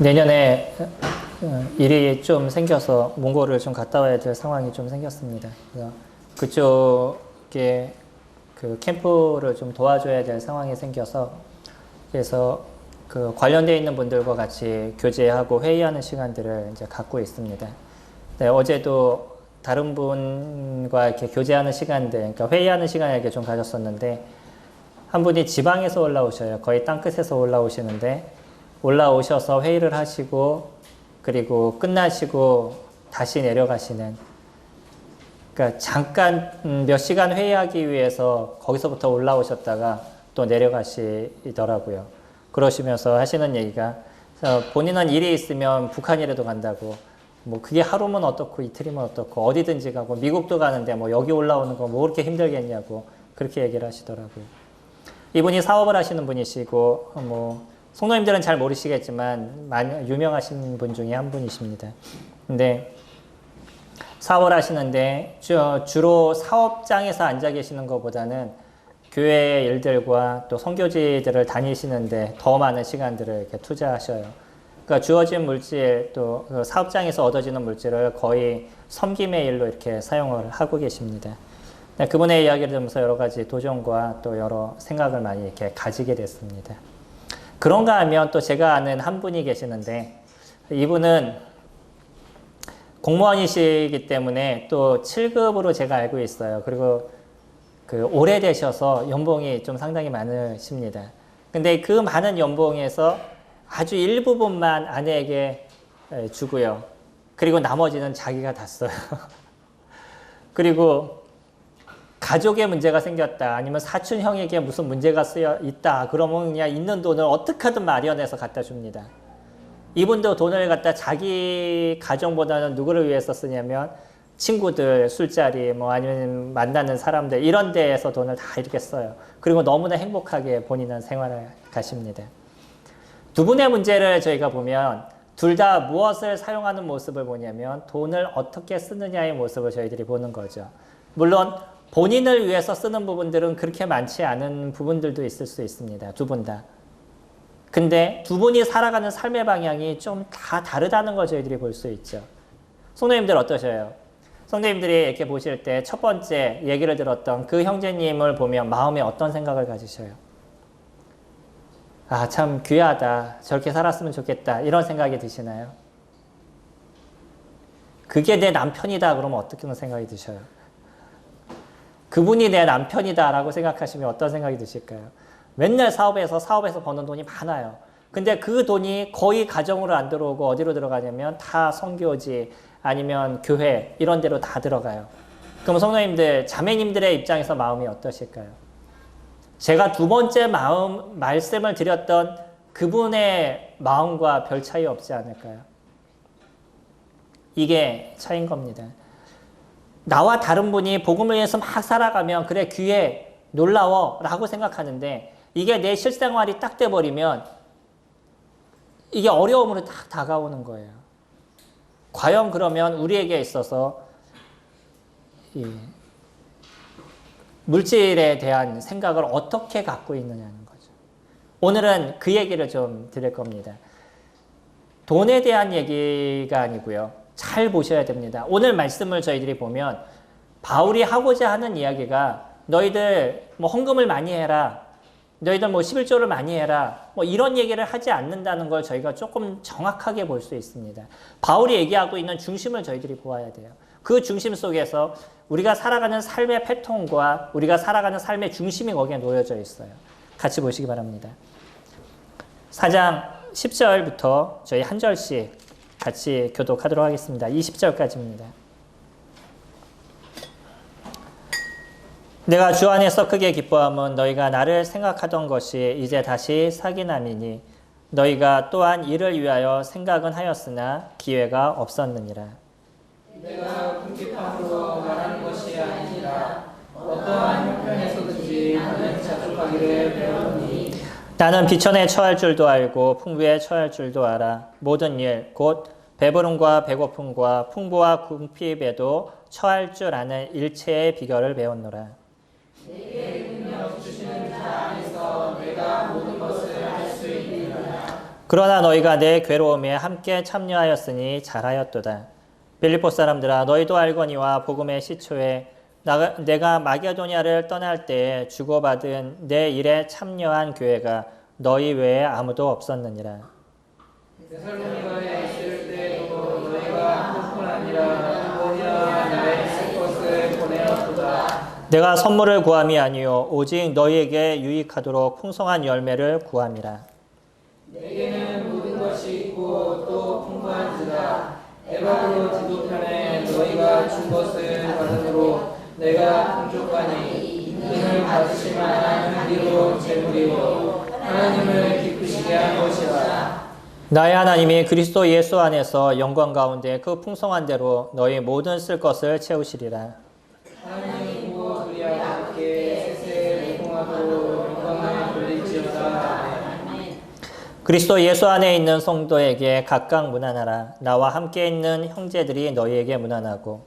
내년에 일이 좀 생겨서 몽골을 좀 갔다 와야 될 상황이 좀 생겼습니다. 그래서 그쪽에 그 캠프를 좀 도와줘야 될 상황이 생겨서 그래서 그 관련되어 있는 분들과 같이 교제하고 회의하는 시간들을 이제 갖고 있습니다. 네, 어제도 다른 분과 이렇게 교제하는 시간들, 그러니까 회의하는 시간을 이렇게 좀 가졌었는데 한 분이 지방에서 올라오셔요. 거의 땅끝에서 올라오시는데 올라오셔서 회의를 하시고 그리고 끝나시고 다시 내려가시는, 그러니까 잠깐 몇 시간 회의하기 위해서 거기서부터 올라오셨다가 또 내려가시더라고요. 그러시면서 하시는 얘기가 본인은 일이 있으면 북한이라도 간다고, 뭐 그게 하루면 어떻고 이틀이면 어떻고 어디든지 가고 미국도 가는데 뭐 여기 올라오는 거 뭐 그렇게 힘들겠냐고 그렇게 얘기를 하시더라고요. 이분이 사업을 하시는 분이시고 뭐 성도님들은 잘 모르시겠지만 많이 유명하신 분 중에 한 분이십니다. 근데 사업을 하시는데 주로 사업장에서 앉아 계시는 것보다는 교회 일들과 또 선교지들을 다니시는데 더 많은 시간들을 이렇게 투자하셔요. 그러니까 주어진 물질 또 사업장에서 얻어지는 물질을 거의 섬김의 일로 이렇게 사용을 하고 계십니다. 그분의 이야기를 들으면서 여러 가지 도전과 또 여러 생각을 많이 이렇게 가지게 됐습니다. 그런가 하면 또 제가 아는 한 분이 계시는데 이분은 공무원이시기 때문에 또 7급으로 제가 알고 있어요. 그리고 그 오래되셔서 연봉이 좀 상당히 많으십니다. 근데 그 많은 연봉에서 아주 일부분만 아내에게 주고요. 그리고 나머지는 자기가 다 써요. 그리고 가족에 문제가 생겼다, 아니면 사촌 형에게 무슨 문제가 있다, 그러면 그냥 있는 돈을 어떻게든 마련해서 갖다 줍니다. 이분도 돈을 갖다 자기 가정보다는 누구를 위해서 쓰냐면 친구들, 술자리, 뭐 아니면 만나는 사람들 이런 데에서 돈을 다 이렇게 써요. 그리고 너무나 행복하게 본인은 생활을 가십니다. 두 분의 문제를 저희가 보면 둘 다 무엇을 사용하는 모습을 보냐면 돈을 어떻게 쓰느냐의 모습을 저희들이 보는 거죠. 물론 본인을 위해서 쓰는 부분들은 그렇게 많지 않은 부분들도 있을 수 있습니다. 두 분 다. 근데 두 분이 살아가는 삶의 방향이 좀 다 다르다는 걸 저희들이 볼 수 있죠. 성도님들 어떠셔요? 성도님들이 이렇게 보실 때 첫 번째 얘기를 들었던 그 형제님을 보면 마음에 어떤 생각을 가지셔요? 아, 참 귀하다. 저렇게 살았으면 좋겠다. 이런 생각이 드시나요? 그게 내 남편이다. 그러면 어떻게 생각이 드셔요? 그분이 내 남편이다 라고 생각하시면 어떤 생각이 드실까요? 맨날 사업에서 버는 돈이 많아요. 근데 그 돈이 거의 가정으로 안 들어오고 어디로 들어가냐면 다 선교지 아니면 교회 이런 데로 다 들어가요. 그럼 성도님들, 자매님들의 입장에서 마음이 어떠실까요? 제가 두 번째 말씀을 드렸던 그분의 마음과 별 차이 없지 않을까요? 이게 차이인 겁니다. 나와 다른 분이 복음을 위해서 막 살아가면 그래 귀해 놀라워 라고 생각하는데 이게 내 실생활이 딱 돼버리면 이게 어려움으로 딱 다가오는 거예요. 과연 그러면 우리에게 있어서 물질에 대한 생각을 어떻게 갖고 있느냐는 거죠. 오늘은 그 얘기를 좀 드릴 겁니다. 돈에 대한 얘기가 아니고요. 잘 보셔야 됩니다. 오늘 말씀을 저희들이 보면 바울이 하고자 하는 이야기가 너희들 뭐 헌금을 많이 해라, 너희들 뭐 11조를 많이 해라, 뭐 이런 얘기를 하지 않는다는 걸 저희가 조금 정확하게 볼 수 있습니다. 바울이 얘기하고 있는 중심을 저희들이 보아야 돼요. 그 중심 속에서 우리가 살아가는 삶의 패턴과 우리가 살아가는 삶의 중심이 거기에 놓여져 있어요. 같이 보시기 바랍니다. 4장 10절부터 저희 한 절씩 같이 교독하도록 하겠습니다. 20절까지입니다. 내가 주 안에서 크게 기뻐함은 너희가 나를 생각하던 것이 이제 다시 사기남이니 너희가 또한 이를 위하여 생각은 하였으나 기회가 없었느니라. 내가 궁핍함으로 말하는 것이 아니라 어떠한 형편에서든지 나는 자족하기를 배웠니. 나는 비천에 처할 줄도 알고 풍부에 처할 줄도 알아. 모든 일 곧 배부름과 배고픔과 풍부와 궁핍에도 처할 줄 아는 일체의 비결을 배웠노라. 내게 능력 주시는 자 안에서 내가 모든 것을 할 수 있느니라. 그러나 너희가 내 괴로움에 함께 참여하였으니 잘하였도다. 빌립보 사람들아 너희도 알거니와 복음의 시초에 내가 마게도냐를 떠날 때에 주고받은 내 일에 참여한 교회가 너희 외에 아무도 없었느니라. 데살로니가에 있을 때에도 너희가 한뿐 아니라 오히려 나의 쓸 것을 보내었도다. 내가 선물을 구함이 아니요 오직 너희에게 유익하도록 풍성한 열매를 구함이라. 내게는 모든 것이 있고 또 풍부한지라. 에바브로 디도편에 너희가 준 것을 받음으로 내가 풍족하니 이를 받으실 만한 의로 재물이요 하나님을 기쁘시게 한 것이라. 나의 하나님이 그리스도 예수 안에서 영광 가운데 그 풍성한 대로 너희 모든 쓸 것을 채우시리라. 하나님 보고 우리와 함께 세세 무궁하도록 영광을 돌릴지어다. 그리스도 예수 안에 있는 성도에게 각각 문안하라. 나와 함께 있는 형제들이 너희에게 문안하고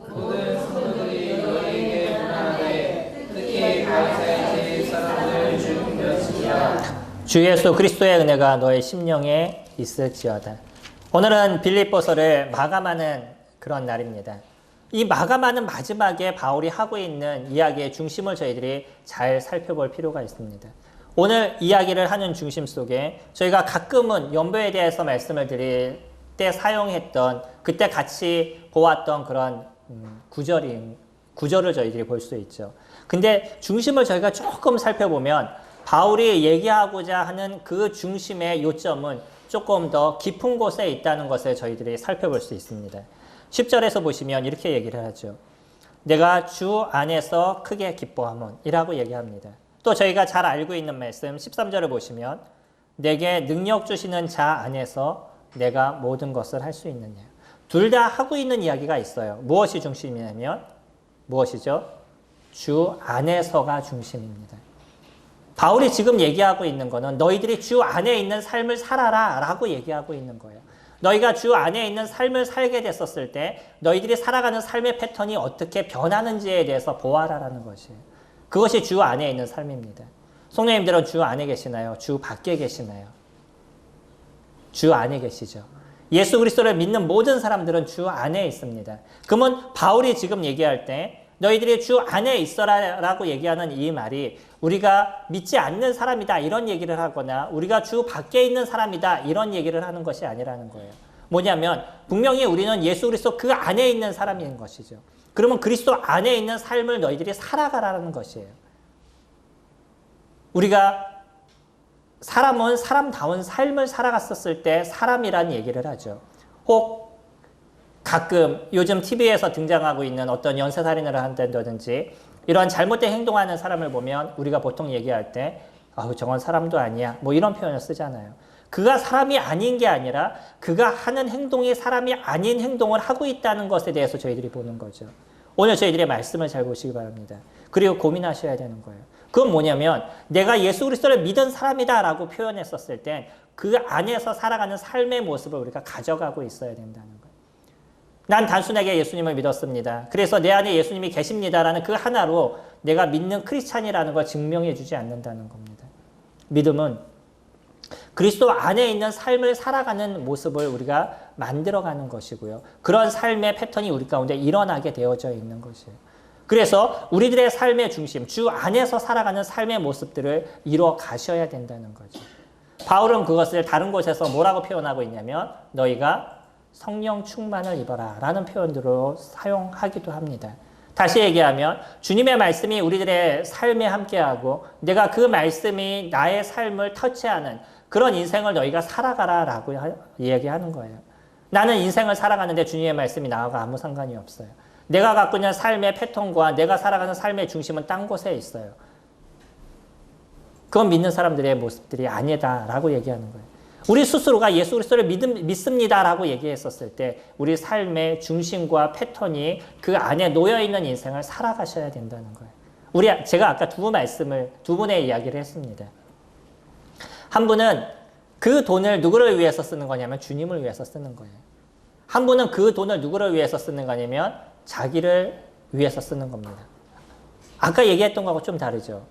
모든 성도들이 너희에게 문안하되 특히 가이사의 집 사람들 중 몇이야. 주 예수 그리스도의 은혜가 너의 심령에 있을지어다. 오늘은 빌립보서를 마감하는 그런 날입니다. 이 마감하는 마지막에 바울이 하고 있는 이야기의 중심을 저희들이 잘 살펴볼 필요가 있습니다. 오늘 이야기를 하는 중심 속에 저희가 가끔은 연보에 대해서 말씀을 드릴 때 사용했던 그때 같이 보았던 그런 구절을 저희들이 볼 수 있죠. 근데 중심을 저희가 조금 살펴보면 바울이 얘기하고자 하는 그 중심의 요점은 조금 더 깊은 곳에 있다는 것을 저희들이 살펴볼 수 있습니다. 10절에서 보시면 이렇게 얘기를 하죠. 내가 주 안에서 크게 기뻐함은 이라고 얘기합니다. 또 저희가 잘 알고 있는 말씀 13절을 보시면 내게 능력 주시는 자 안에서 내가 모든 것을 할 수 있느냐. 둘 다 하고 있는 이야기가 있어요. 무엇이 중심이냐면 무엇이죠? 주 안에서가 중심입니다. 바울이 지금 얘기하고 있는 거는 너희들이 주 안에 있는 삶을 살아라 라고 얘기하고 있는 거예요. 너희가 주 안에 있는 삶을 살게 됐었을 때 너희들이 살아가는 삶의 패턴이 어떻게 변하는지에 대해서 보아라라는 것이에요. 그것이 주 안에 있는 삶입니다. 성도님들은 주 안에 계시나요? 주 밖에 계시나요? 주 안에 계시죠. 예수 그리스도를 믿는 모든 사람들은 주 안에 있습니다. 그러면 바울이 지금 얘기할 때 너희들이 주 안에 있어라라고 얘기하는 이 말이 우리가 믿지 않는 사람이다 이런 얘기를 하거나 우리가 주 밖에 있는 사람이다 이런 얘기를 하는 것이 아니라는 거예요. 뭐냐면 분명히 우리는 예수 그리스도 그 안에 있는 사람인 것이죠. 그러면 그리스도 안에 있는 삶을 너희들이 살아가라는 것이에요. 우리가 사람은 사람다운 삶을 살아갔었을 때 사람이라는 얘기를 하죠. 혹 가끔 요즘 TV에서 등장하고 있는 어떤 연쇄살인을 한다든지 이런 잘못된 행동하는 사람을 보면 우리가 보통 얘기할 때 저건 사람도 아니야 뭐 이런 표현을 쓰잖아요. 그가 사람이 아닌 게 아니라 그가 하는 행동이 사람이 아닌 행동을 하고 있다는 것에 대해서 저희들이 보는 거죠. 오늘 저희들의 말씀을 잘 보시기 바랍니다. 그리고 고민하셔야 되는 거예요. 그건 뭐냐면 내가 예수 그리스도를 믿은 사람이다 라고 표현했었을 때 그 안에서 살아가는 삶의 모습을 우리가 가져가고 있어야 된다는 거예요. 난 단순하게 예수님을 믿었습니다. 그래서 내 안에 예수님이 계십니다라는 그 하나로 내가 믿는 크리스찬이라는 걸 증명해 주지 않는다는 겁니다. 믿음은 그리스도 안에 있는 삶을 살아가는 모습을 우리가 만들어가는 것이고요. 그런 삶의 패턴이 우리 가운데 일어나게 되어져 있는 것이에요. 그래서 우리들의 삶의 중심, 주 안에서 살아가는 삶의 모습들을 이루어 가셔야 된다는 거죠. 바울은 그것을 다른 곳에서 뭐라고 표현하고 있냐면 너희가 성령 충만을 입어라 라는 표현으로 사용하기도 합니다. 다시 얘기하면 주님의 말씀이 우리들의 삶에 함께하고 내가 그 말씀이 나의 삶을 터치하는 그런 인생을 너희가 살아가라 라고 얘기하는 거예요. 나는 인생을 살아가는데 주님의 말씀이 나와 아무 상관이 없어요. 내가 갖고 있는 삶의 패턴과 내가 살아가는 삶의 중심은 딴 곳에 있어요. 그건 믿는 사람들의 모습들이 아니다라고 얘기하는 거예요. 우리 스스로가 예수 그리스도를 믿습니다라고 얘기했었을 때 우리 삶의 중심과 패턴이 그 안에 놓여있는 인생을 살아가셔야 된다는 거예요. 제가 아까 두 분의 이야기를 했습니다. 한 분은 그 돈을 누구를 위해서 쓰는 거냐면 주님을 위해서 쓰는 거예요. 한 분은 그 돈을 누구를 위해서 쓰는 거냐면 자기를 위해서 쓰는 겁니다. 아까 얘기했던 거하고 좀 다르죠.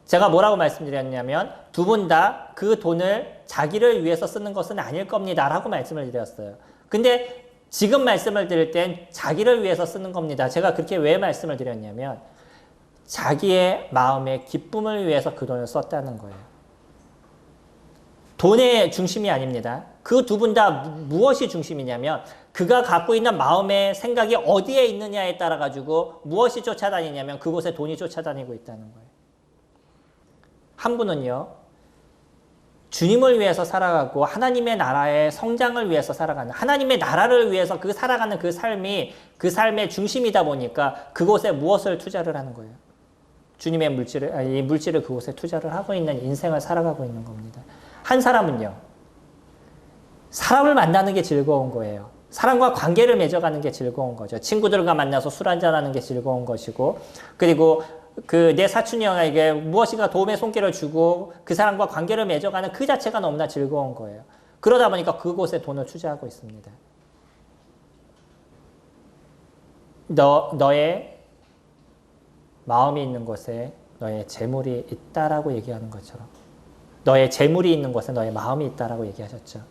제가 뭐라고 말씀드렸냐면 두 분 다 그 돈을 자기를 위해서 쓰는 것은 아닐 겁니다 라고 말씀을 드렸어요. 근데 지금 말씀을 드릴 땐 자기를 위해서 쓰는 겁니다. 제가 그렇게 왜 말씀을 드렸냐면 자기의 마음의 기쁨을 위해서 그 돈을 썼다는 거예요. 돈의 중심이 아닙니다. 그 두 분 다 무엇이 중심이냐면 그가 갖고 있는 마음의 생각이 어디에 있느냐에 따라 가지고 무엇이 쫓아다니냐면 그곳에 돈이 쫓아다니고 있다는 거예요. 한 분은요, 주님을 위해서 살아가고 하나님의 나라의 성장을 위해서 살아가는, 하나님의 나라를 위해서 그 살아가는 그 삶이 그 삶의 중심이다 보니까 그곳에 무엇을 투자를 하는 거예요? 주님의 이 물질을 그곳에 투자를 하고 있는 인생을 살아가고 있는 겁니다. 한 사람은요, 사람을 만나는 게 즐거운 거예요. 사람과 관계를 맺어가는 게 즐거운 거죠. 친구들과 만나서 술 한잔하는 게 즐거운 것이고, 그리고 내 사촌 형에게 무엇인가 도움의 손길을 주고 그 사람과 관계를 맺어가는 그 자체가 너무나 즐거운 거예요. 그러다 보니까 그곳에 돈을 투자하고 있습니다. 너의 마음이 있는 곳에 너의 재물이 있다라고 얘기하는 것처럼 너의 재물이 있는 곳에 너의 마음이 있다라고 얘기하셨죠.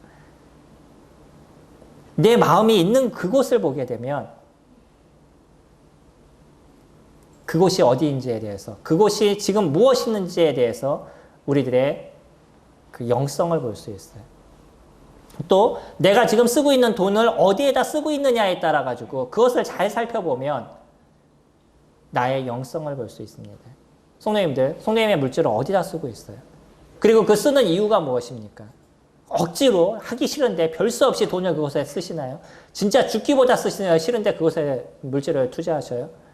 내 마음이 있는 그곳을 보게 되면 그곳이 어디인지에 대해서, 그곳이 지금 무엇이 있는지에 대해서 우리들의 그 영성을 볼 수 있어요. 또 내가 지금 쓰고 있는 돈을 어디에다 쓰고 있느냐에 따라 가지고 그것을 잘 살펴보면 나의 영성을 볼 수 있습니다. 성도님들, 성도님의 물질을 어디다 쓰고 있어요? 그리고 그 쓰는 이유가 무엇입니까? 억지로 하기 싫은데 별 수 없이 돈을 그곳에 쓰시나요? 진짜 죽기보다 쓰시나요? 싫은데 그곳에 물질을 투자하셔요?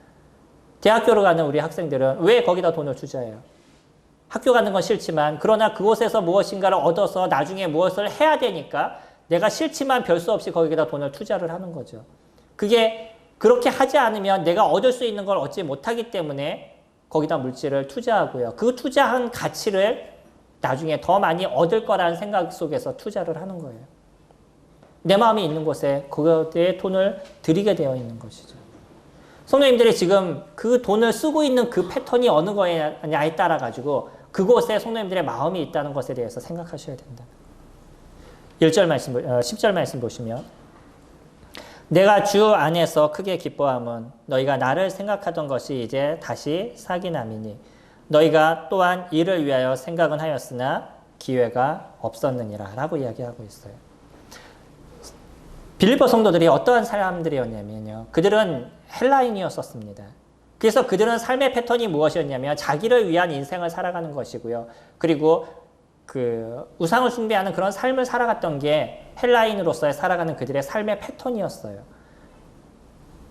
대학교로 가는 우리 학생들은 왜 거기다 돈을 투자해요? 학교 가는 건 싫지만 그러나 그곳에서 무엇인가를 얻어서 나중에 무엇을 해야 되니까 내가 싫지만 별 수 없이 거기다 돈을 투자를 하는 거죠. 그게 그렇게 하지 않으면 내가 얻을 수 있는 걸 얻지 못하기 때문에 거기다 물질을 투자하고요. 그 투자한 가치를 나중에 더 많이 얻을 거라는 생각 속에서 투자를 하는 거예요. 내 마음이 있는 곳에 그것에 돈을 들이게 되어 있는 것이죠. 성도님들이 지금 그 돈을 쓰고 있는 그 패턴이 어느 거냐에 따라 가지고 그곳에 성도님들의 마음이 있다는 것에 대해서 생각하셔야 된다. 10절 말씀 보시면 내가 주 안에서 크게 기뻐함은 너희가 나를 생각하던 것이 이제 다시 사기남이니 너희가 또한 이를 위하여 생각은 하였으나 기회가 없었느니라 라고 이야기하고 있어요. 빌립보 성도들이 어떠한 사람들이었냐면요. 그들은 헬라인이었었습니다. 그래서 그들은 삶의 패턴이 무엇이었냐면 자기를 위한 인생을 살아가는 것이고요. 그리고 그 우상을 숭배하는 그런 삶을 살아갔던 게 헬라인으로서의 살아가는 그들의 삶의 패턴이었어요.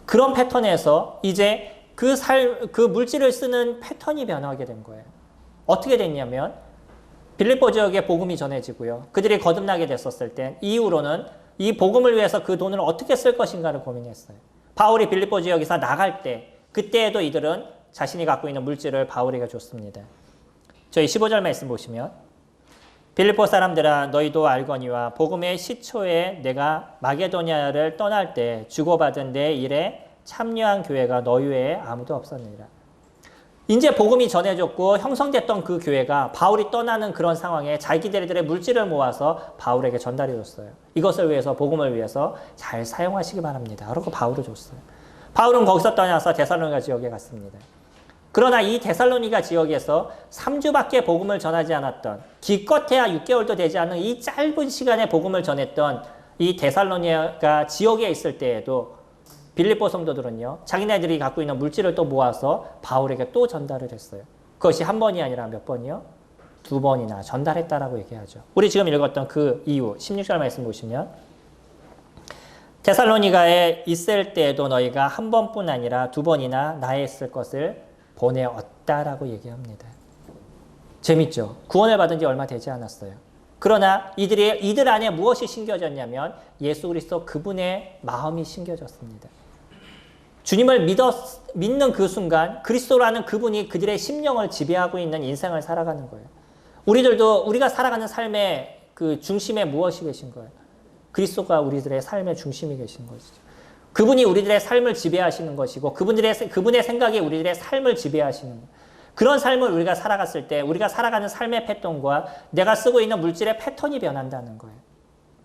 그런 패턴에서 이제 그 물질을 쓰는 패턴이 변하게 된 거예요. 어떻게 됐냐면 빌립보 지역에 복음이 전해지고요. 그들이 거듭나게 됐었을 때 이후로는 이 복음을 위해서 그 돈을 어떻게 쓸 것인가를 고민했어요. 바울이 빌립보 지역에서 나갈 때 그때에도 이들은 자신이 갖고 있는 물질을 바울에게 줬습니다. 저희 15절 말씀 보시면 빌립보 사람들아 너희도 알거니와 복음의 시초에 내가 마게도냐를 떠날 때 주고받은 내 일에 참여한 교회가 너희 외에 아무도 없었느니라. 이제 복음이 전해졌고 형성됐던 그 교회가 바울이 떠나는 그런 상황에 자기들의 물질을 모아서 바울에게 전달해 줬어요. 이것을 위해서 복음을 위해서 잘 사용하시기 바랍니다. 그러고 바울을 줬어요. 바울은 거기서 떠나서 데살로니가 지역에 갔습니다. 그러나 이 데살로니가 지역에서 3주밖에 복음을 전하지 않았던 기껏해야 6개월도 되지 않은 이 짧은 시간에 복음을 전했던 이 데살로니가 지역에 있을 때에도 빌립보 성도들은요, 자기네들이 갖고 있는 물질을 또 모아서 바울에게 또 전달을 했어요. 그것이 한 번이 아니라 몇 번이요? 2번이나 전달했다라고 얘기하죠. 우리 지금 읽었던 그 이후 16절 말씀 보시면 데살로니가에 있을 때에도 너희가 한 번뿐 아니라 2번이나 나에 있을 것을 보내었다라고 얘기합니다. 재밌죠? 구원을 받은 지 얼마 되지 않았어요. 그러나 이들 안에 무엇이 심겨졌냐면 예수 그리스도 그분의 마음이 심겨졌습니다. 주님을 믿는 그 순간 그리스도라는 그분이 그들의 심령을 지배하고 있는 인생을 살아가는 거예요. 우리들도 우리가 살아가는 삶의 그 중심에 무엇이 계신 거예요? 그리스도가 우리들의 삶의 중심이 계신 것이죠. 그분이 우리들의 삶을 지배하시는 것이고 그분의 생각이 우리들의 삶을 지배하시는 거예요. 그런 삶을 우리가 살아갔을 때 우리가 살아가는 삶의 패턴과 내가 쓰고 있는 물질의 패턴이 변한다는 거예요.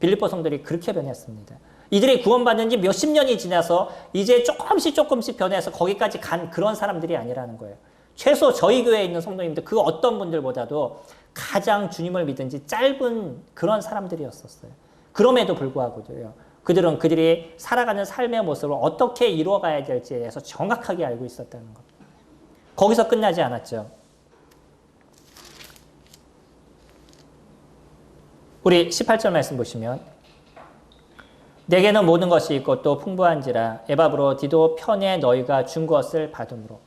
빌립보 성도들이 그렇게 변했습니다. 이들이 구원받은 지 몇십 년이 지나서 이제 조금씩 변해서 거기까지 간 그런 사람들이 아니라는 거예요. 최소 저희 교회에 있는 성도님들 그 어떤 분들보다도 가장 주님을 믿은 지 짧은 그런 사람들이었었어요. 그럼에도 불구하고도요. 그들은 그들이 살아가는 삶의 모습을 어떻게 이루어가야 될지에 대해서 정확하게 알고 있었다는 겁니다. 거기서 끝나지 않았죠. 우리 18절 말씀 보시면 내게는 모든 것이 있고 또 풍부한지라 에바브로 디도 편에 너희가 준 것을 받음으로.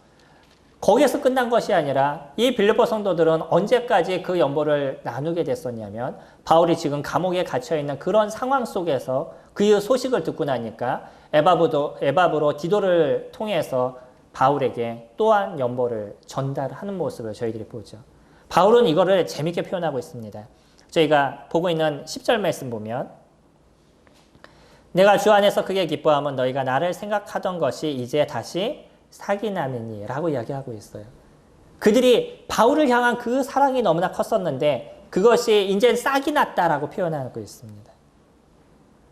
거기에서 끝난 것이 아니라 이 빌립보 성도들은 언제까지 그 연보를 나누게 됐었냐면 바울이 지금 감옥에 갇혀있는 그런 상황 속에서 그 소식을 듣고 나니까 에바브로 디도를 통해서 바울에게 또한 연보를 전달하는 모습을 저희들이 보죠. 바울은 이거를 재밌게 표현하고 있습니다. 저희가 보고 있는 10절 말씀 보면 내가 주 안에서 크게 기뻐하면 너희가 나를 생각하던 것이 이제 다시 사기남이니 라고 이야기하고 있어요. 그들이 바울을 향한 그 사랑이 너무나 컸었는데 그것이 이제 싹이 났다라고 표현하고 있습니다.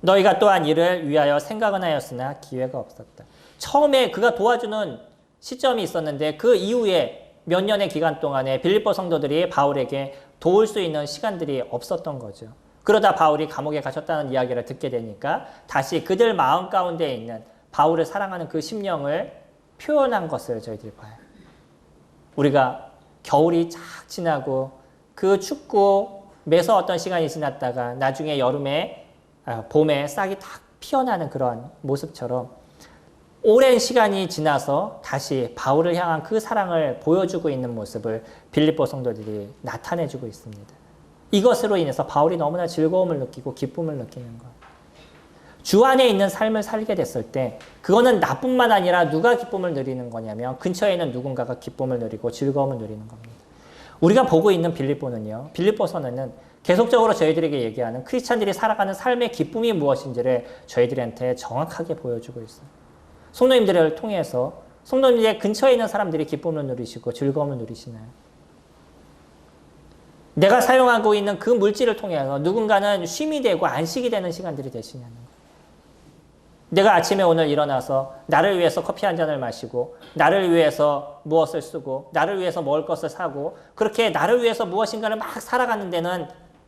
너희가 또한 이를 위하여 생각은 하였으나 기회가 없었다. 처음에 그가 도와주는 시점이 있었는데 그 이후에 몇 년의 기간 동안에 빌립보 성도들이 바울에게 도울 수 있는 시간들이 없었던 거죠. 그러다 바울이 감옥에 갇혔다는 이야기를 듣게 되니까 다시 그들 마음 가운데 있는 바울을 사랑하는 그 심령을 표현한 것을 저희들이 봐요. 우리가 겨울이 쫙 지나고 그 춥고 매서웠던 시간이 지났다가 나중에 봄에 싹이 탁 피어나는 그런 모습처럼 오랜 시간이 지나서 다시 바울을 향한 그 사랑을 보여주고 있는 모습을 빌립보 성도들이 나타내주고 있습니다. 이것으로 인해서 바울이 너무나 즐거움을 느끼고 기쁨을 느끼는 것. 주 안에 있는 삶을 살게 됐을 때 그거는 나뿐만 아니라 누가 기쁨을 누리는 거냐면 근처에 있는 누군가가 기쁨을 누리고 즐거움을 누리는 겁니다. 우리가 보고 있는 빌립보서는 계속적으로 저희들에게 얘기하는 크리스찬들이 살아가는 삶의 기쁨이 무엇인지를 저희들한테 정확하게 보여주고 있어요. 성도님들을 통해서 성도님들의 근처에 있는 사람들이 기쁨을 누리시고 즐거움을 누리시나요? 내가 사용하고 있는 그 물질을 통해서 누군가는 쉼이 되고 안식이 되는 시간들이 되시냐는 거예요. 내가 아침에 오늘 일어나서 나를 위해서 커피 한 잔을 마시고 나를 위해서 무엇을 쓰고 나를 위해서 먹을 것을 사고 그렇게 나를 위해서 무엇인가를 막 살아가는 데는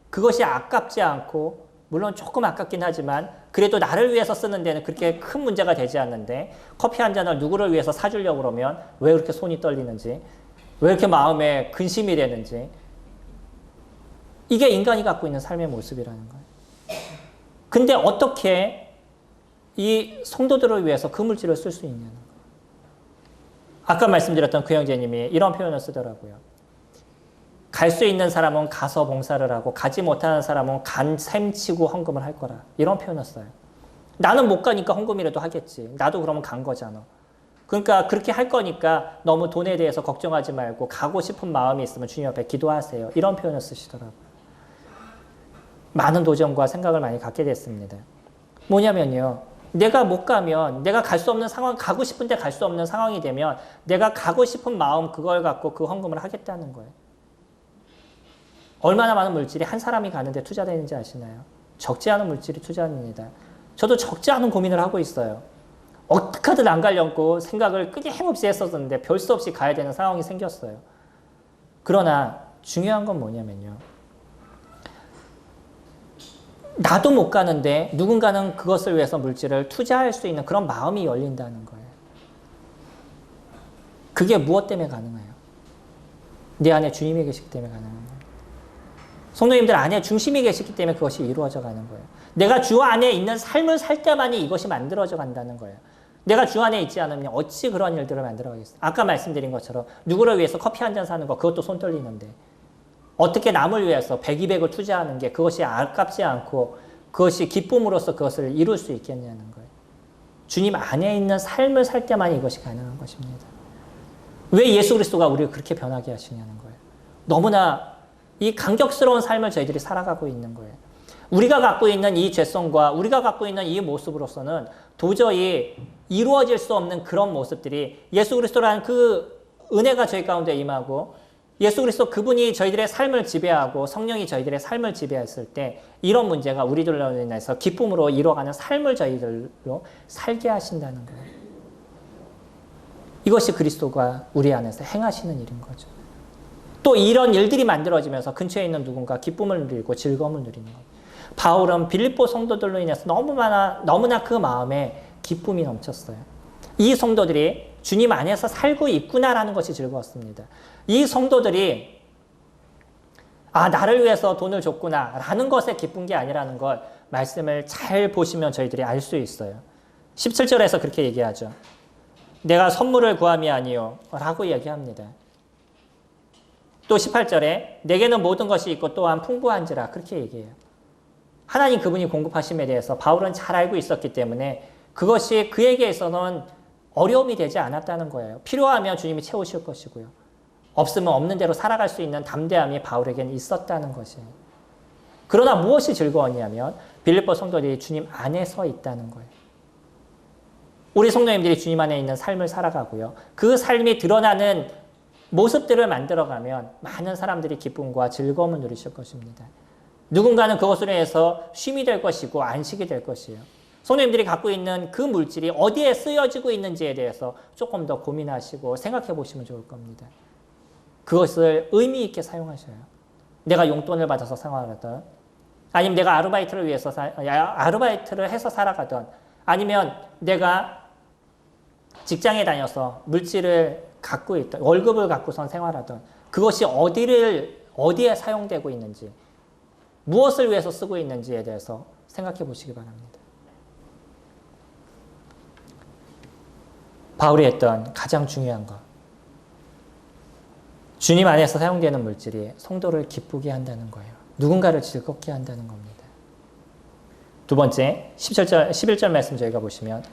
그것이 아깝지 않고 물론 조금 아깝긴 하지만 그래도 나를 위해서 쓰는 데는 그렇게 큰 문제가 되지 않는데 커피 한 잔을 누구를 위해서 사주려고 그러면 왜 그렇게 손이 떨리는지 왜 이렇게 마음에 근심이 되는지 이게 인간이 갖고 있는 삶의 모습이라는 거예요. 근데 어떻게 이 성도들을 위해서 그 물질을 쓸 수 있냐는 거예요. 아까 말씀드렸던 그 형제님이 이런 표현을 쓰더라고요. 갈 수 있는 사람은 가서 봉사를 하고 가지 못하는 사람은 간 셈치고 헌금을 할 거라. 이런 표현을 써요. 나는 못 가니까 헌금이라도 하겠지. 나도 그러면 간 거잖아. 그러니까 그렇게 할 거니까 너무 돈에 대해서 걱정하지 말고 가고 싶은 마음이 있으면 주님 앞에 기도하세요. 이런 표현을 쓰시더라고요. 많은 도전과 생각을 많이 갖게 됐습니다. 뭐냐면요. 내가 못 가면 내가 갈 수 없는 상황, 가고 싶은데 갈 수 없는 상황이 되면 내가 가고 싶은 마음 그걸 갖고 그 헌금을 하겠다는 거예요. 얼마나 많은 물질이 한 사람이 가는데 투자되는지 아시나요? 적지 않은 물질이 투자됩니다. 저도 적지 않은 고민을 하고 있어요. 어떻게 하든 안 가려고 생각을 끊임없이 했었는데 별 수 없이 가야 되는 상황이 생겼어요. 그러나 중요한 건 뭐냐면요. 나도 못 가는데 누군가는 그것을 위해서 물질을 투자할 수 있는 그런 마음이 열린다는 거예요. 그게 무엇 때문에 가능해요? 내 안에 주님이 계시기 때문에 가능한 거예요. 성도님들 안에 중심이 계시기 때문에 그것이 이루어져 가는 거예요. 내가 주 안에 있는 삶을 살 때만이 이것이 만들어져 간다는 거예요. 내가 주 안에 있지 않으면 어찌 그런 일들을 만들어 가겠어요? 아까 말씀드린 것처럼 누구를 위해서 커피 한 잔 사는 거 그것도 손 떨리는데 어떻게 남을 위해서 100, 200을 투자하는 게 그것이 아깝지 않고 그것이 기쁨으로써 그것을 이룰 수 있겠냐는 거예요. 주님 안에 있는 삶을 살 때만 이것이 가능한 것입니다. 왜 예수 그리스도가 우리를 그렇게 변하게 하시냐는 거예요. 너무나 이 감격스러운 삶을 저희들이 살아가고 있는 거예요. 우리가 갖고 있는 이 죄성과 우리가 갖고 있는 이 모습으로서는 도저히 이루어질 수 없는 그런 모습들이 예수 그리스도라는 그 은혜가 저희 가운데 임하고 예수 그리스도 그분이 저희들의 삶을 지배하고 성령이 저희들의 삶을 지배했을 때 이런 문제가 우리들로 인해서 기쁨으로 이뤄가는 삶을 저희들로 살게 하신다는 거예요. 이것이 그리스도가 우리 안에서 행하시는 일인 거죠. 또 이런 일들이 만들어지면서 근처에 있는 누군가 기쁨을 누리고 즐거움을 누리는 거예요. 바울은 빌립보 성도들로 인해서 너무나 그 마음에 기쁨이 넘쳤어요. 이 성도들이 주님 안에서 살고 있구나라는 것이 즐거웠습니다. 이 성도들이 나를 위해서 돈을 줬구나 라는 것에 기쁜 게 아니라는 걸 말씀을 잘 보시면 저희들이 알 수 있어요. 17절에서 그렇게 얘기하죠. 내가 선물을 구함이 아니요 라고 얘기합니다. 또 18절에 내게는 모든 것이 있고 또한 풍부한지라 그렇게 얘기해요. 하나님 그분이 공급하심에 대해서 바울은 잘 알고 있었기 때문에 그것이 그에게 있어서는 어려움이 되지 않았다는 거예요. 필요하면 주님이 채우실 것이고요. 없으면 없는 대로 살아갈 수 있는 담대함이 바울에게는 있었다는 것이에요. 그러나 무엇이 즐거웠냐면 빌립보 성도들이 주님 안에 서 있다는 거예요. 우리 성도님들이 주님 안에 있는 삶을 살아가고요. 그 삶이 드러나는 모습들을 만들어가면 많은 사람들이 기쁨과 즐거움을 누리실 것입니다. 누군가는 그것으로 해서 쉼이 될 것이고 안식이 될 것이에요. 성도님들이 갖고 있는 그 물질이 어디에 쓰여지고 있는지에 대해서 조금 더 고민하시고 생각해 보시면 좋을 겁니다. 그것을 의미 있게 사용하셔요. 내가 용돈을 받아서 생활하던, 아니면 내가 아르바이트를 해서 살아가던, 아니면 내가 직장에 다녀서 물질을 갖고 있던, 월급을 갖고선 생활하던, 그것이 어디에 사용되고 있는지, 무엇을 위해서 쓰고 있는지에 대해서 생각해 보시기 바랍니다. 바울이 했던 가장 중요한 것, 주님 안에서 사용되는 물질이 성도를 기쁘게 한다는 거예요. 누군가를 즐겁게 한다는 겁니다. 두 번째, 11절 말씀 저희가 보시면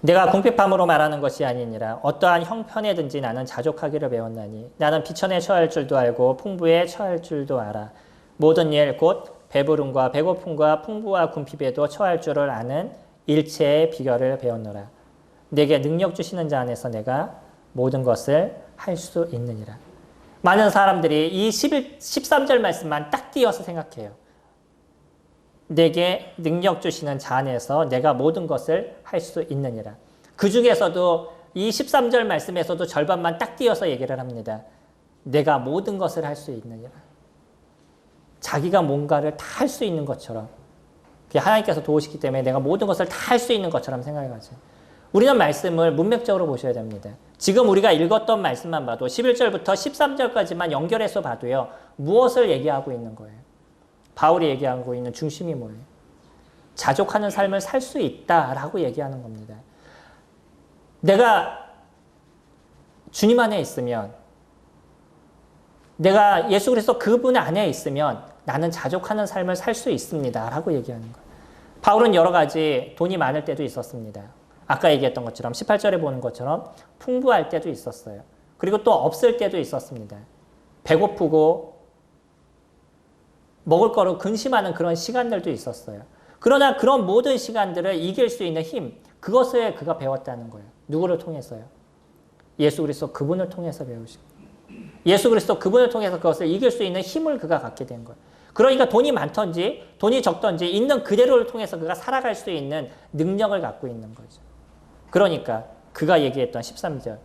내가 궁핍함으로 말하는 것이 아니니라 어떠한 형편에든지 나는 자족하기를 배웠나니 나는 비천에 처할 줄도 알고 풍부에 처할 줄도 알아. 모든 일 곧 배부름과 배고픔과 풍부와 궁핍에도 처할 줄을 아는 일체의 비결을 배웠노라. 내게 능력 주시는 자 안에서 내가 모든 것을 할 수 있느니라. 많은 사람들이 이 13절 말씀만 딱 띄어서 생각해요. 내게 능력 주시는 자 안에서 내가 모든 것을 할 수 있느니라. 그 중에서도 이 13절 말씀에서도 절반만 딱 띄어서 얘기를 합니다. 내가 모든 것을 할 수 있느니라. 자기가 뭔가를 다 할 수 있는 것처럼, 하나님께서 도우시기 때문에 내가 모든 것을 다 할 수 있는 것처럼 생각해가죠. 우리는 말씀을 문맥적으로 보셔야 됩니다. 지금 우리가 읽었던 말씀만 봐도 11절부터 13절까지만 연결해서 봐도요. 무엇을 얘기하고 있는 거예요? 바울이 얘기하고 있는 중심이 뭐예요? 자족하는 삶을 살 수 있다라고 얘기하는 겁니다. 내가 주님 안에 있으면, 내가 예수 그리스도 그분 안에 있으면 나는 자족하는 삶을 살 수 있습니다 라고 얘기하는 거예요. 바울은 여러 가지 돈이 많을 때도 있었습니다. 아까 얘기했던 것처럼 18절에 보는 것처럼 풍부할 때도 있었어요. 그리고 또 없을 때도 있었습니다. 배고프고 먹을 거로 근심하는 그런 시간들도 있었어요. 그러나 그런 모든 시간들을 이길 수 있는 힘, 그것을 그가 배웠다는 거예요. 누구를 통해서요? 예수 그리스도 그분을 통해서 배우시고, 예수 그리스도 그분을 통해서 그것을 이길 수 있는 힘을 그가 갖게 된 거예요. 그러니까 돈이 많던지 돈이 적던지 있는 그대로를 통해서 그가 살아갈 수 있는 능력을 갖고 있는 거죠. 그러니까 그가 얘기했던 13절,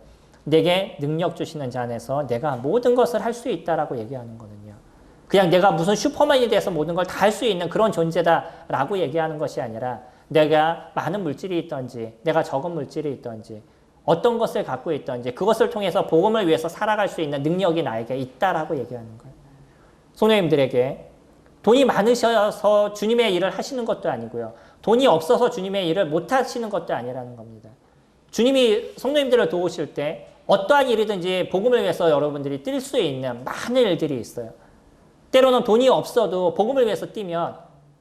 내게 능력 주시는 자 안에서 내가 모든 것을 할 수 있다라고 얘기하는 거는요. 그냥 내가 무슨 슈퍼맨이 돼서 모든 걸 다 할 수 있는 그런 존재다라고 얘기하는 것이 아니라 내가 많은 물질이 있던지 내가 적은 물질이 있던지 어떤 것을 갖고 있던지 그것을 통해서 복음을 위해서 살아갈 수 있는 능력이 나에게 있다라고 얘기하는 거예요. 성도님들에게 돈이 많으셔서 주님의 일을 하시는 것도 아니고요. 돈이 없어서 주님의 일을 못 하시는 것도 아니라는 겁니다. 주님이 성도님들을 도우실 때 어떠한 일이든지 복음을 위해서 여러분들이 뛸 수 있는 많은 일들이 있어요. 때로는 돈이 없어도 복음을 위해서 뛰면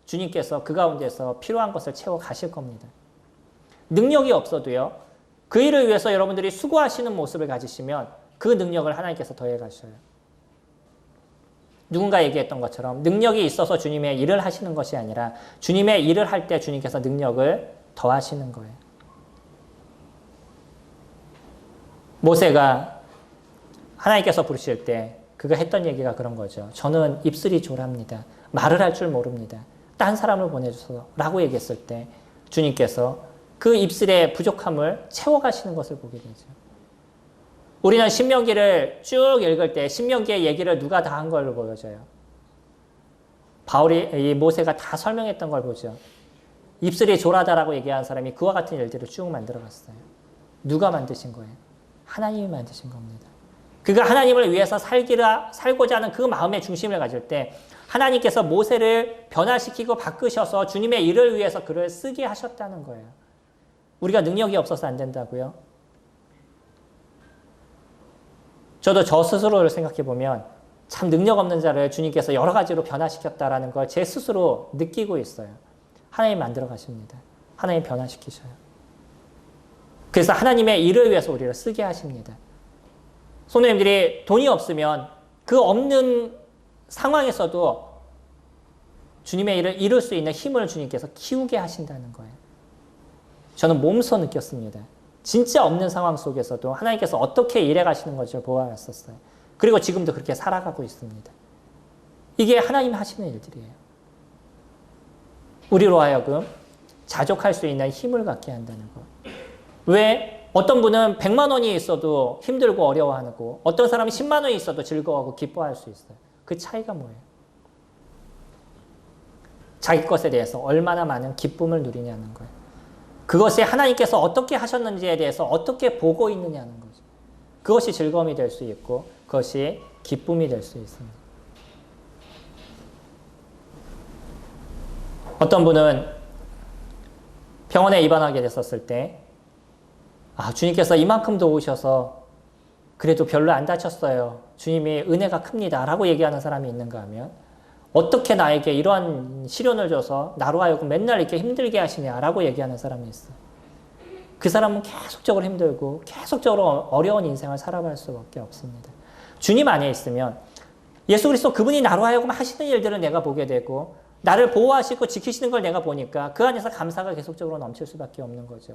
주님께서 그 가운데서 필요한 것을 채워 가실 겁니다. 능력이 없어도요. 그 일을 위해서 여러분들이 수고하시는 모습을 가지시면 그 능력을 하나님께서 더해 가셔요. 누군가 얘기했던 것처럼 능력이 있어서 주님의 일을 하시는 것이 아니라 주님의 일을 할 때 주님께서 능력을 더하시는 거예요. 모세가 하나님께서 부르실 때 그가 했던 얘기가 그런 거죠. 저는 입술이 조랍니다. 말을 할 줄 모릅니다. 딴 사람을 보내주소서 라고 얘기했을 때 주님께서 그 입술의 부족함을 채워가시는 것을 보게 되죠. 우리는 신명기를 쭉 읽을 때 신명기의 얘기를 누가 다 한 걸로 보여져요. 바울이, 이 모세가 다 설명했던 걸 보죠. 입술이 조라다라고 얘기한 사람이 그와 같은 일들을 쭉 만들어갔어요. 누가 만드신 거예요? 하나님이 만드신 겁니다. 그가 하나님을 위해서 살고자 하는 그 마음의 중심을 가질 때 하나님께서 모세를 변화시키고 바꾸셔서 주님의 일을 위해서 그를 쓰게 하셨다는 거예요. 우리가 능력이 없어서 안 된다고요? 저도 저 스스로를 생각해 보면 참 능력 없는 자를 주님께서 여러 가지로 변화시켰다라는 걸 제 스스로 느끼고 있어요. 하나님 만들어 가십니다. 하나님 변화시키셔요. 그래서 하나님의 일을 위해서 우리를 쓰게 하십니다. 성도님들이 돈이 없으면 그 없는 상황에서도 주님의 일을 이룰 수 있는 힘을 주님께서 키우게 하신다는 거예요. 저는 몸소 느꼈습니다. 진짜 없는 상황 속에서도 하나님께서 어떻게 일해 가시는 것을 보아왔었어요. 그리고 지금도 그렇게 살아가고 있습니다. 이게 하나님 하시는 일들이에요. 우리로 하여금 자족할 수 있는 힘을 갖게 한다는 것. 왜? 어떤 분은 100만 원이 있어도 힘들고 어려워하고 어떤 사람이 10만 원이 있어도 즐거워하고 기뻐할 수 있어요. 그 차이가 뭐예요? 자기 것에 대해서 얼마나 많은 기쁨을 누리냐는 거예요. 그것이 하나님께서 어떻게 하셨는지에 대해서 어떻게 보고 있느냐는 거죠. 그것이 즐거움이 될 수 있고 그것이 기쁨이 될 수 있습니다. 어떤 분은 병원에 입원하게 됐었을 때 주님께서 이만큼 도우셔서 그래도 별로 안 다쳤어요. 주님이 은혜가 큽니다. 라고 얘기하는 사람이 있는가 하면 어떻게 나에게 이러한 시련을 줘서 나로 하여금 맨날 이렇게 힘들게 하시냐라고 얘기하는 사람이 있어요. 그 사람은 계속적으로 힘들고 계속적으로 어려운 인생을 살아갈 수밖에 없습니다. 주님 안에 있으면 예수 그리스도 그분이 나로 하여금 하시는 일들을 내가 보게 되고 나를 보호하시고 지키시는 걸 내가 보니까 그 안에서 감사가 계속적으로 넘칠 수밖에 없는 거죠.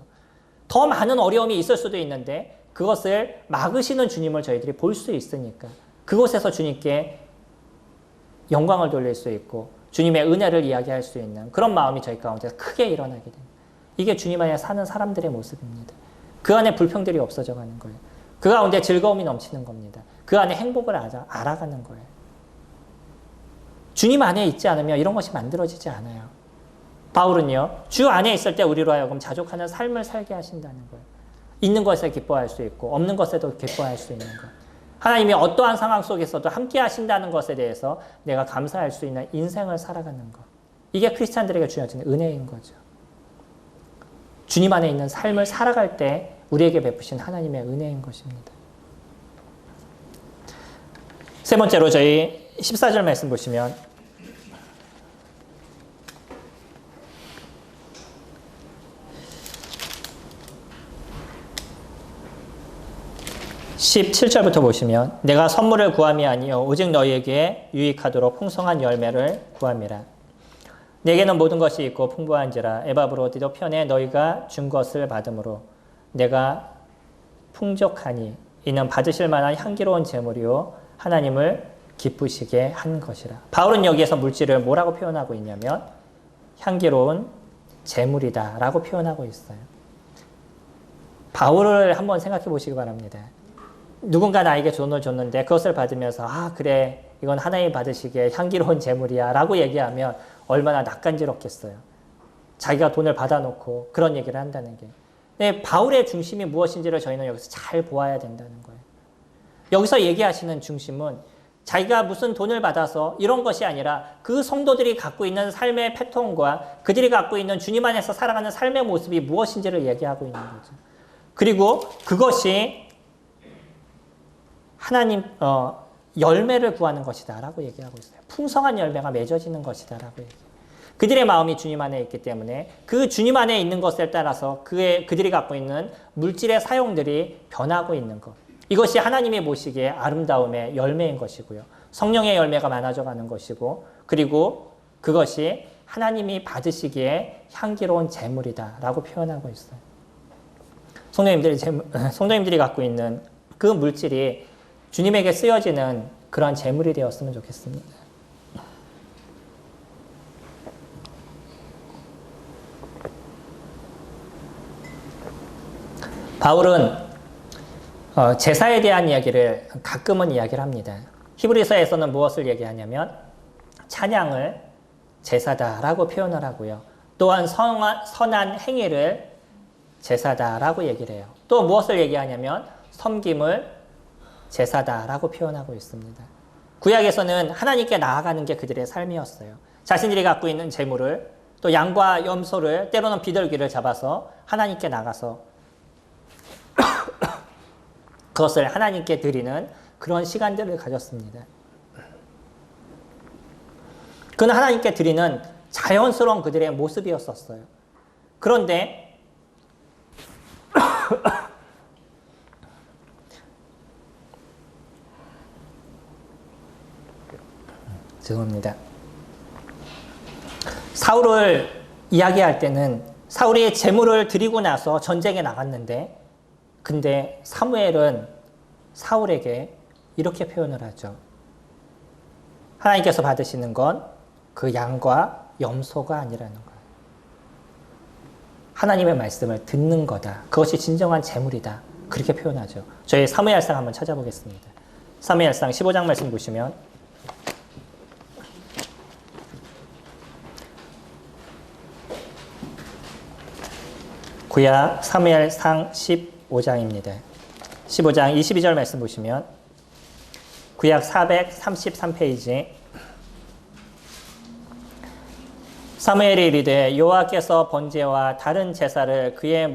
더 많은 어려움이 있을 수도 있는데 그것을 막으시는 주님을 저희들이 볼 수 있으니까 그곳에서 주님께 영광을 돌릴 수 있고 주님의 은혜를 이야기할 수 있는 그런 마음이 저희 가운데 크게 일어나게 됩니다. 이게 주님 안에 사는 사람들의 모습입니다. 그 안에 불평들이 없어져 가는 거예요. 그 가운데 즐거움이 넘치는 겁니다. 그 안에 행복을 알아가는 거예요. 주님 안에 있지 않으면 이런 것이 만들어지지 않아요. 바울은요, 주 안에 있을 때 우리로 하여금 자족하는 삶을 살게 하신다는 거예요. 있는 것에 기뻐할 수 있고 없는 것에도 기뻐할 수 있는 것. 하나님이 어떠한 상황 속에서도 함께 하신다는 것에 대해서 내가 감사할 수 있는 인생을 살아가는 것. 이게 크리스찬들에게 주어진 은혜인 거죠. 주님 안에 있는 삶을 살아갈 때 우리에게 베푸신 하나님의 은혜인 것입니다. 세 번째로 저희 14절 말씀 보시면 17절부터 보시면 내가 선물을 구함이 아니요 오직 너희에게 유익하도록 풍성한 열매를 구함이라. 내게는 모든 것이 있고 풍부한지라 에바브로디도 편에 너희가 준 것을 받음으로 내가 풍족하니 이는 받으실 만한 향기로운 제물이요 하나님을 기쁘시게 한 것이라. 바울은 여기에서 물질을 뭐라고 표현하고 있냐면 향기로운 제물이다 라고 표현하고 있어요. 바울을 한번 생각해 보시기 바랍니다. 누군가 나에게 돈을 줬는데 그것을 받으면서 그래 이건 하나님 받으시기에 향기로운 제물이야 라고 얘기하면 얼마나 낯간지럽겠어요. 자기가 돈을 받아놓고 그런 얘기를 한다는 게. 근데 바울의 중심이 무엇인지를 저희는 여기서 잘 보아야 된다는 거예요. 여기서 얘기하시는 중심은 자기가 무슨 돈을 받아서 이런 것이 아니라 그 성도들이 갖고 있는 삶의 패턴과 그들이 갖고 있는 주님 안에서 살아가는 삶의 모습이 무엇인지를 얘기하고 있는 거죠. 그리고 그것이 하나님 열매를 구하는 것이다 라고 얘기하고 있어요. 풍성한 열매가 맺어지는 것이다 라고 얘기해요. 그들의 마음이 주님 안에 있기 때문에 그 주님 안에 있는 것에 따라서 그들이 갖고 있는 물질의 사용들이 변하고 있는 것. 이것이 하나님이 보시기에 아름다움의 열매인 것이고요. 성령의 열매가 많아져 가는 것이고 그리고 그것이 하나님이 받으시기에 향기로운 제물이다 라고 표현하고 있어요. 성도님들이 갖고 있는 그 물질이 주님에게 쓰여지는 그런 제물이 되었으면 좋겠습니다. 바울은 제사에 대한 이야기를 가끔은 이야기를 합니다. 히브리서에서는 무엇을 얘기하냐면 찬양을 제사다라고 표현을 하고요. 또한 선한 행위를 제사다라고 얘기를 해요. 또 무엇을 얘기하냐면 섬김을 제사다라고 표현하고 있습니다. 구약에서는 하나님께 나아가는 게 그들의 삶이었어요. 자신들이 갖고 있는 재물을 또 양과 염소를 때로는 비둘기를 잡아서 하나님께 나가서 그것을 하나님께 드리는 그런 시간들을 가졌습니다. 그는 하나님께 드리는 자연스러운 그들의 모습이었었어요. 그런데 죄송합니다. 사울을 이야기할 때는 사울이 제물을 드리고 나서 전쟁에 나갔는데 근데 사무엘은 사울에게 이렇게 표현을 하죠. 하나님께서 받으시는 건 그 양과 염소가 아니라는 거예요. 하나님의 말씀을 듣는 거다. 그것이 진정한 제물이다. 그렇게 표현하죠. 저희 사무엘상 한번 찾아보겠습니다. 사무엘상 15장 말씀 보시면 구약 사무엘상 15장입니다. 15장 22절 말씀 보시면 구약 433페이지 사무엘이 이르되 여호와께서 번제와 다른 제사를 그의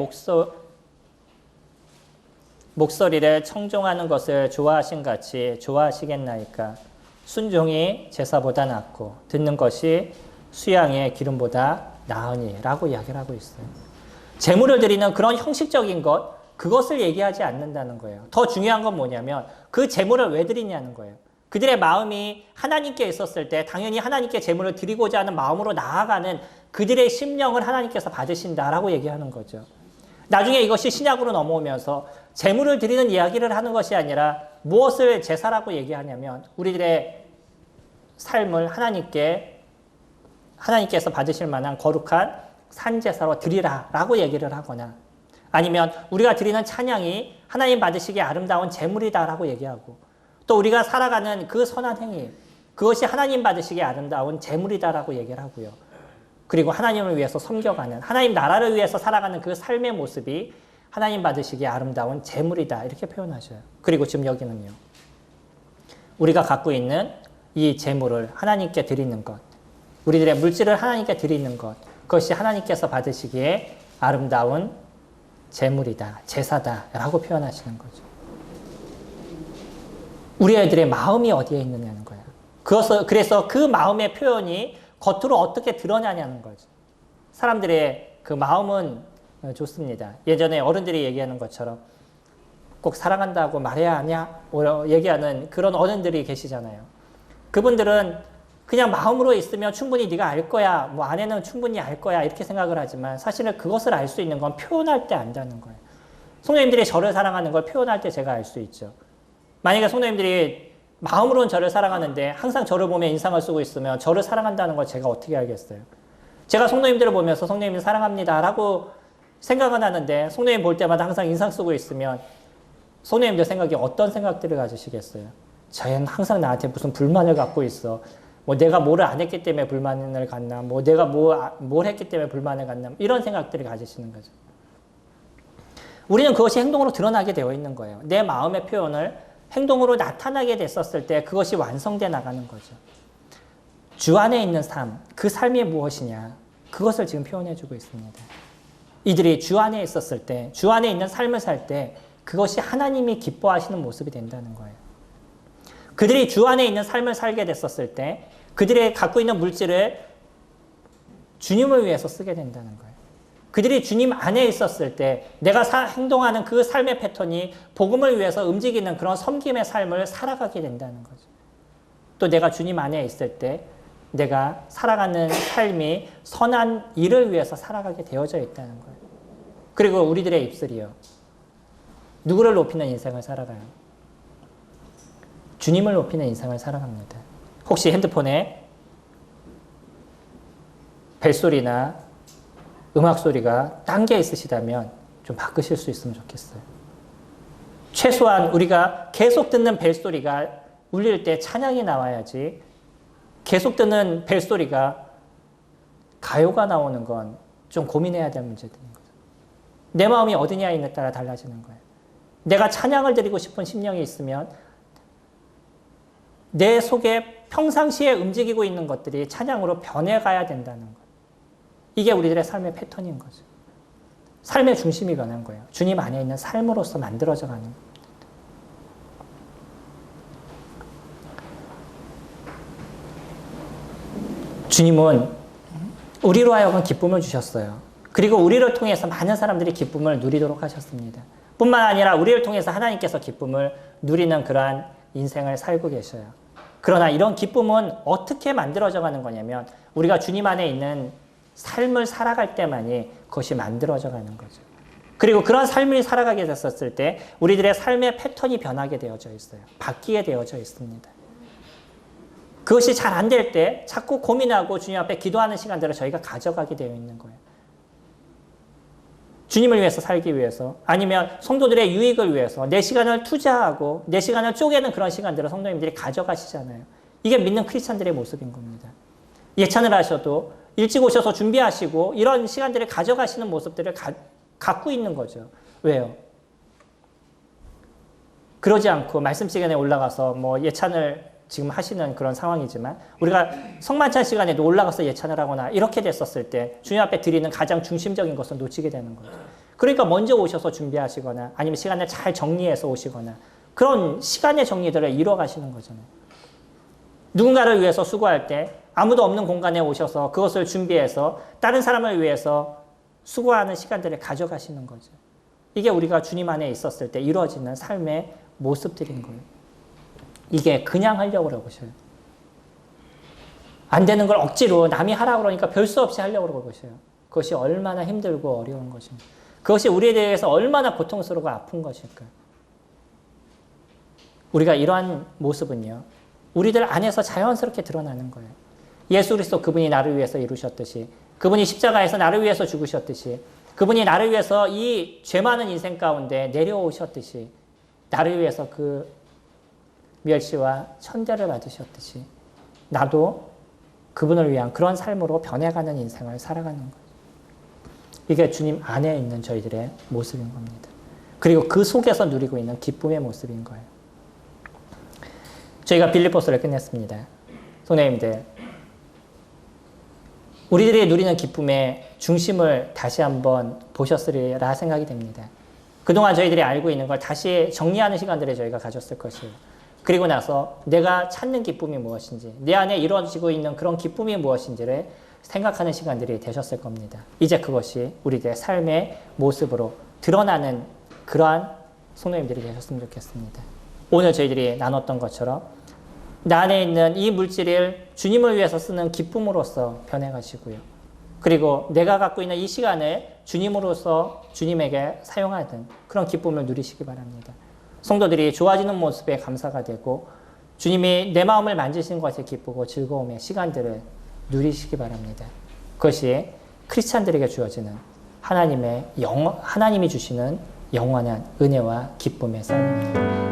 목소리를 청종하는 것을 좋아하신 같이 좋아하시겠나이까. 순종이 제사보다 낫고 듣는 것이 수양의 기름보다 나으니 라고 이야기를 하고 있어요. 제물을 드리는 그런 형식적인 것, 그것을 얘기하지 않는다는 거예요. 더 중요한 건 뭐냐면 그 제물을 왜 드리냐는 거예요. 그들의 마음이 하나님께 있었을 때 당연히 하나님께 제물을 드리고자 하는 마음으로 나아가는 그들의 심령을 하나님께서 받으신다라고 얘기하는 거죠. 나중에 이것이 신약으로 넘어오면서 제물을 드리는 이야기를 하는 것이 아니라 무엇을 제사라고 얘기하냐면 우리들의 삶을 하나님께서 받으실 만한 거룩한 산제사로 드리라라고 얘기를 하거나 아니면 우리가 드리는 찬양이 하나님 받으시기에 아름다운 제물이다라고 얘기하고 또 우리가 살아가는 그 선한 행위, 그것이 하나님 받으시기에 아름다운 제물이다라고 얘기를 하고요. 그리고 하나님을 위해서 섬겨가는, 하나님 나라를 위해서 살아가는 그 삶의 모습이 하나님 받으시기에 아름다운 제물이다 이렇게 표현하셔요. 그리고 지금 여기는요. 우리가 갖고 있는 이 제물을 하나님께 드리는 것, 우리들의 물질을 하나님께 드리는 것, 그것이 하나님께서 받으시기에 아름다운 제물이다, 제사다라고 표현하시는 거죠. 우리 애들의 마음이 어디에 있느냐는 거야. 그래서 그 마음의 표현이 겉으로 어떻게 드러나냐는 거죠. 사람들의 그 마음은 좋습니다. 예전에 어른들이 얘기하는 것처럼 꼭 사랑한다고 말해야 하냐? 얘기하는 그런 어른들이 계시잖아요. 그분들은 그냥 마음으로 있으면 충분히 네가 알 거야. 뭐 아내는 충분히 알 거야. 이렇게 생각을 하지만 사실은 그것을 알 수 있는 건 표현할 때 안다는 거예요. 성도님들이 저를 사랑하는 걸 표현할 때 제가 알 수 있죠. 만약에 성도님들이 마음으로는 저를 사랑하는데 항상 저를 보며 인상을 쓰고 있으면 저를 사랑한다는 걸 제가 어떻게 알겠어요? 제가 성도님들을 보면서 성도님을 사랑합니다 라고 생각은 하는데 성도님 볼 때마다 항상 인상 쓰고 있으면 성도님들 생각이 어떤 생각들을 가지시겠어요? 쟤는 항상 나한테 무슨 불만을 갖고 있어. 뭐 내가 뭐를 안 했기 때문에 불만을 갖나, 뭐 내가 뭘 했기 때문에 불만을 갖나, 이런 생각들을 가지시는 거죠. 우리는 그것이 행동으로 드러나게 되어 있는 거예요. 내 마음의 표현을 행동으로 나타나게 됐었을 때 그것이 완성돼 나가는 거죠. 주 안에 있는 삶, 그 삶이 무엇이냐, 그것을 지금 표현해주고 있습니다. 이들이 주 안에 있었을 때, 주 안에 있는 삶을 살 때 그것이 하나님이 기뻐하시는 모습이 된다는 거예요. 그들이 주 안에 있는 삶을 살게 됐었을 때 그들이 갖고 있는 물질을 주님을 위해서 쓰게 된다는 거예요. 그들이 주님 안에 있었을 때 내가 행동하는 그 삶의 패턴이 복음을 위해서 움직이는 그런 섬김의 삶을 살아가게 된다는 거죠. 또 내가 주님 안에 있을 때 내가 살아가는 삶이 선한 일을 위해서 살아가게 되어져 있다는 거예요. 그리고 우리들의 입술이요. 누구를 높이는 인생을 살아가요? 주님을 높이는 인생을 살아갑니다. 혹시 핸드폰에 벨소리나 음악소리가 딴 게 있으시다면 좀 바꾸실 수 있으면 좋겠어요. 최소한 우리가 계속 듣는 벨소리가 울릴 때 찬양이 나와야지, 계속 듣는 벨소리가 가요가 나오는 건 좀 고민해야 될 문제들인 거죠. 내 마음이 어디냐에 따라 달라지는 거예요. 내가 찬양을 드리고 싶은 심령이 있으면 내 속에 평상시에 움직이고 있는 것들이 찬양으로 변해가야 된다는 거예요. 이게 우리들의 삶의 패턴인 거죠. 삶의 중심이 변한 거예요. 주님 안에 있는 삶으로서 만들어져 가는 거예요. 주님은 우리로 하여금 기쁨을 주셨어요. 그리고 우리를 통해서 많은 사람들이 기쁨을 누리도록 하셨습니다. 뿐만 아니라 우리를 통해서 하나님께서 기쁨을 누리는 그러한 인생을 살고 계셔요. 그러나 이런 기쁨은 어떻게 만들어져 가는 거냐면 우리가 주님 안에 있는 삶을 살아갈 때만이 그것이 만들어져 가는 거죠. 그리고 그런 삶을 살아가게 됐었을 때 우리들의 삶의 패턴이 변하게 되어져 있어요. 바뀌게 되어져 있습니다. 그것이 잘 안 될 때 자꾸 고민하고 주님 앞에 기도하는 시간들을 저희가 가져가게 되어 있는 거예요. 주님을 위해서 살기 위해서, 아니면 성도들의 유익을 위해서 내 시간을 투자하고 내 시간을 쪼개는 그런 시간들을 성도님들이 가져가시잖아요. 이게 믿는 크리스찬들의 모습인 겁니다. 예찬을 하셔도 일찍 오셔서 준비하시고 이런 시간들을 가져가시는 모습들을 갖고 있는 거죠. 왜요? 그러지 않고 말씀 시간에 올라가서 뭐 예찬을 지금 하시는 그런 상황이지만 우리가 성만찬 시간에도 올라가서 예찬을 하거나 이렇게 됐었을 때 주님 앞에 드리는 가장 중심적인 것을 놓치게 되는 거죠. 그러니까 먼저 오셔서 준비하시거나 아니면 시간을 잘 정리해서 오시거나 그런 시간의 정리들을 이뤄가시는 거잖아요. 누군가를 위해서 수고할 때 아무도 없는 공간에 오셔서 그것을 준비해서 다른 사람을 위해서 수고하는 시간들을 가져가시는 거죠. 이게 우리가 주님 안에 있었을 때 이루어지는 삶의 모습들인 거예요. 이게 그냥 하려고 그러셔요. 안 되는 걸 억지로 남이 하라고 그러니까 별 수 없이 하려고 그러셔요. 그것이 얼마나 힘들고 어려운 것인가. 그것이 우리에 대해서 얼마나 고통스럽고 아픈 것일까. 우리가 이러한 모습은요, 우리들 안에서 자연스럽게 드러나는 거예요. 예수 그리스도 그분이 나를 위해서 이루셨듯이, 그분이 십자가에서 나를 위해서 죽으셨듯이, 그분이 나를 위해서 이 죄 많은 인생 가운데 내려오셨듯이, 나를 위해서 그 멸시와 천대를 받으셨듯이 나도 그분을 위한 그런 삶으로 변해가는 인생을 살아가는 거예요. 이게 주님 안에 있는 저희들의 모습인 겁니다. 그리고 그 속에서 누리고 있는 기쁨의 모습인 거예요. 저희가 빌립보서를 끝냈습니다. 성도님들, 우리들이 누리는 기쁨의 중심을 다시 한번 보셨으리라 생각이 됩니다. 그동안 저희들이 알고 있는 걸 다시 정리하는 시간들을 저희가 가졌을 것이에요. 그리고 나서 내가 찾는 기쁨이 무엇인지, 내 안에 이루어지고 있는 그런 기쁨이 무엇인지를 생각하는 시간들이 되셨을 겁니다. 이제 그것이 우리들의 삶의 모습으로 드러나는 그러한 성도님들이 되셨으면 좋겠습니다. 오늘 저희들이 나눴던 것처럼 나 안에 있는 이 물질을 주님을 위해서 쓰는 기쁨으로써 변해가시고요. 그리고 내가 갖고 있는 이 시간을 주님으로서 주님에게 사용하는 그런 기쁨을 누리시기 바랍니다. 성도들이 좋아지는 모습에 감사가 되고 주님이 내 마음을 만지신 것에 기쁘고 즐거움의 시간들을 누리시기 바랍니다. 그것이 크리스찬들에게 주어지는 하나님이 주시는 영원한 은혜와 기쁨의 삶입니다.